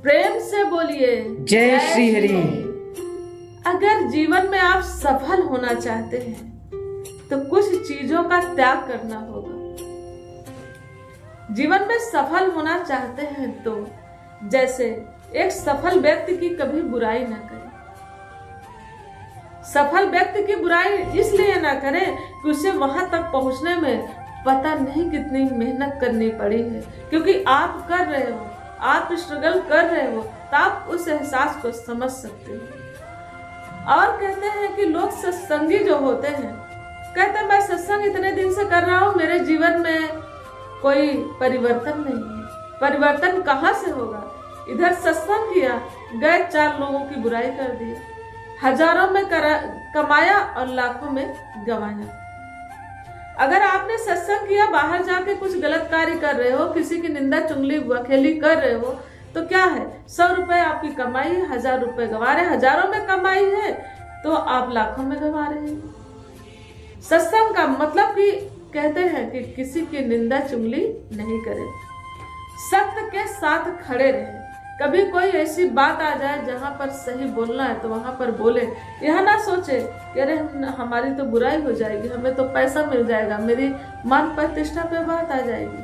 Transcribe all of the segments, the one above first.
प्रेम से बोलिए जय श्री हरि। अगर जीवन में आप सफल होना चाहते हैं तो कुछ चीजों का त्याग करना होगा। जीवन में सफल होना चाहते हैं तो जैसे एक सफल व्यक्ति की कभी बुराई न करें। सफल व्यक्ति की बुराई इसलिए ना करें कि उसे वहां तक पहुंचने में पता नहीं कितनी मेहनत करनी पड़ी है, क्योंकि आप कर रहे हो, आप स्ट्रगल कर रहे हो तो आप उस एहसास को समझ सकते हो। और कहते हैं कि लोग सत्संगी जो होते हैं, कहते हैं मैं सत्संग इतने दिन से कर रहा हूँ, मेरे जीवन में कोई परिवर्तन नहीं है। परिवर्तन कहाँ से होगा? इधर सत्संग किया, गए 4 लोगों की बुराई कर दी, हजारों में कमाया और लाखों में गंवाया। अगर आपने सत्संग किया, बाहर जाके कुछ गलत कार्य कर रहे हो, किसी की निंदा चुगली वखेली कर रहे हो, तो क्या है 100 रुपए आपकी कमाई है, 1000 रुपए गंवा रहे, हजारों में कमाई है तो आप लाखों में गंवा रहे हैं। सत्संग का मतलब कि कहते हैं कि किसी की निंदा चुगली नहीं करें, सत्य के साथ खड़े रहें। कभी कोई ऐसी बात आ जाए जहां पर सही बोलना है तो वहां पर बोले, यह ना सोचे कि अरे हमारी तो बुराई हो जाएगी, हमें तो पैसा मिल जाएगा, मेरी मान प्रतिष्ठा पे बात आ जाएगी।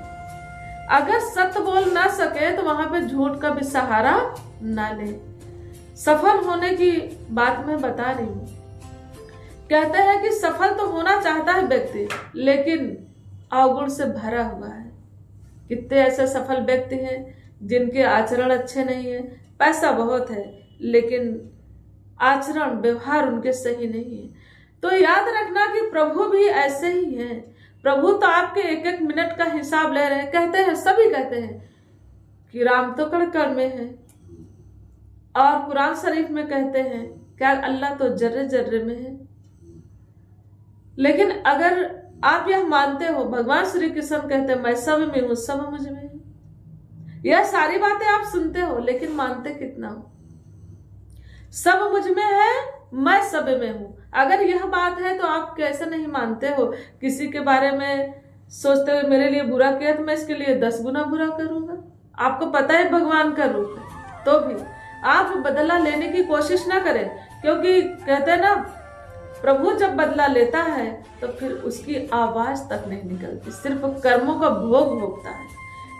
अगर सत्य बोल ना सके तो वहां पे झूठ का भी सहारा ना ले। सफल होने की बात मैं बता रही हूँ। कहते हैं कि सफल तो होना चाहता है व्यक्ति, लेकिन अवगुण से भरा हुआ है। कितने ऐसे सफल व्यक्ति हैं जिनके आचरण अच्छे नहीं है, पैसा बहुत है लेकिन आचरण व्यवहार उनके सही नहीं है। तो याद रखना कि प्रभु भी ऐसे ही हैं। प्रभु तो आपके एक एक मिनट का हिसाब ले रहे हैं। कहते हैं, सभी कहते हैं कि राम तो कण में है, और कुरान शरीफ में कहते हैं क्या अल्लाह तो जर्रे जर्रे में है। लेकिन अगर आप यह मानते हो, भगवान श्री कृष्ण कहते हैं मैं सब में हूं, सब मुझ में है। यह सारी बातें आप सुनते हो लेकिन मानते कितना हो? सब मुझ में है, मैं सब में हूं। अगर यह बात है तो आप कैसे नहीं मानते हो? किसी के बारे में सोचते हुए मेरे लिए बुरा किया तो मैं इसके लिए 10 गुना बुरा करूंगा। आपको पता है भगवान का रूप है, तो भी आप बदला लेने की कोशिश ना करें, क्योंकि कहते हैं ना, प्रभु जब बदला लेता है तो फिर उसकी आवाज तक नहीं निकलती, सिर्फ कर्मों का भोग भोगता है।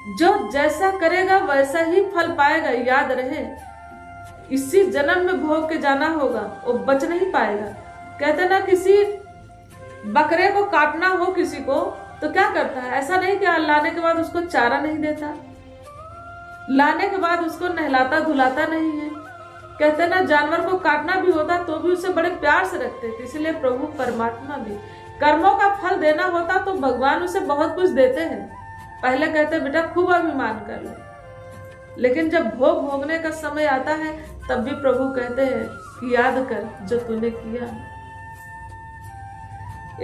जो जैसा करेगा वैसा ही फल पाएगा। याद रहे, इसी जन्म में भोग के जाना होगा, वो बच नहीं पाएगा। कहते ना, किसी बकरे को काटना हो किसी को तो क्या करता है? ऐसा नहीं कि लाने के बाद उसको चारा नहीं देता, लाने के बाद उसको नहलाता धुलाता नहीं है। कहते ना, जानवर को काटना भी होता तो भी उसे बड़े प्यार से रखते थे। इसलिए प्रभु परमात्मा भी कर्मों का फल देना होता तो भगवान उसे बहुत कुछ देते हैं। पहले कहते बेटा खूब अभिमान कर लो, लेकिन जब भोग भोगने का समय आता है तब भी प्रभु कहते हैं कि याद कर जो तूने किया।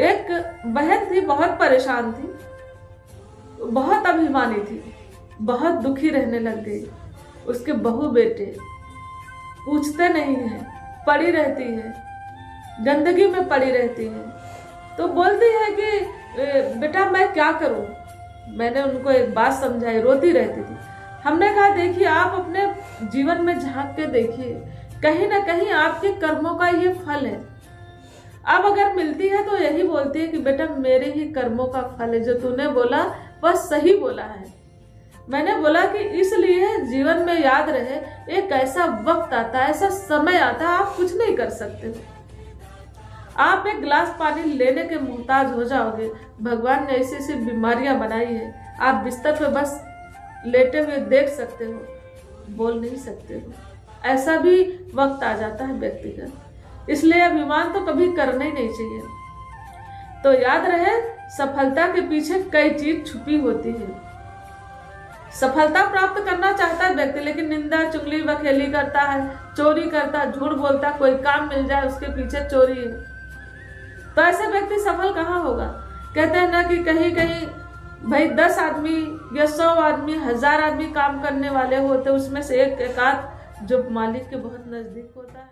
एक बहन थी, बहुत परेशान थी, बहुत अभिमानी थी, बहुत दुखी रहने लग गई। उसके बहू बेटे पूछते नहीं है, पड़ी रहती है, गंदगी में पड़ी रहती है। तो बोलती है कि बेटा मैं क्या करूं? मैंने उनको एक बात समझाई, रोती रहती थी। हमने कहा देखिए, आप अपने जीवन में झांक के देखिए, कहीं ना कहीं आपके कर्मों का ये फल है। अब अगर मिलती है तो यही बोलती है कि बेटा मेरे ही कर्मों का फल है, जो तूने बोला वह सही बोला है। मैंने बोला कि इसलिए जीवन में याद रहे, एक ऐसा वक्त आता है, ऐसा समय आता है, आप कुछ नहीं कर सकते। आप एक गिलास पानी लेने के मोहताज हो जाओगे। भगवान ने ऐसी ऐसी बीमारियां बनाई है, आप बिस्तर पे बस लेटे हुए देख सकते हो, बोल नहीं सकते हो। ऐसा भी वक्त आ जाता है व्यक्ति का। इसलिए अभिमान तो कभी करना ही नहीं चाहिए। तो याद रहे, सफलता के पीछे कई चीज छुपी होती है। सफलता प्राप्त करना चाहता है व्यक्ति, लेकिन निंदा चुगली वखेली करता है, चोरी करता है, झूठ बोलता है, कोई काम मिल जाए उसके पीछे चोरी है। तो ऐसे व्यक्ति सफल कहाँ होगा? कहते हैं ना कि कहीं कहीं भाई 10 आदमी या 100 आदमी, 1000 आदमी काम करने वाले होते, उसमें से एक आध जो मालिक के बहुत नजदीक होता है।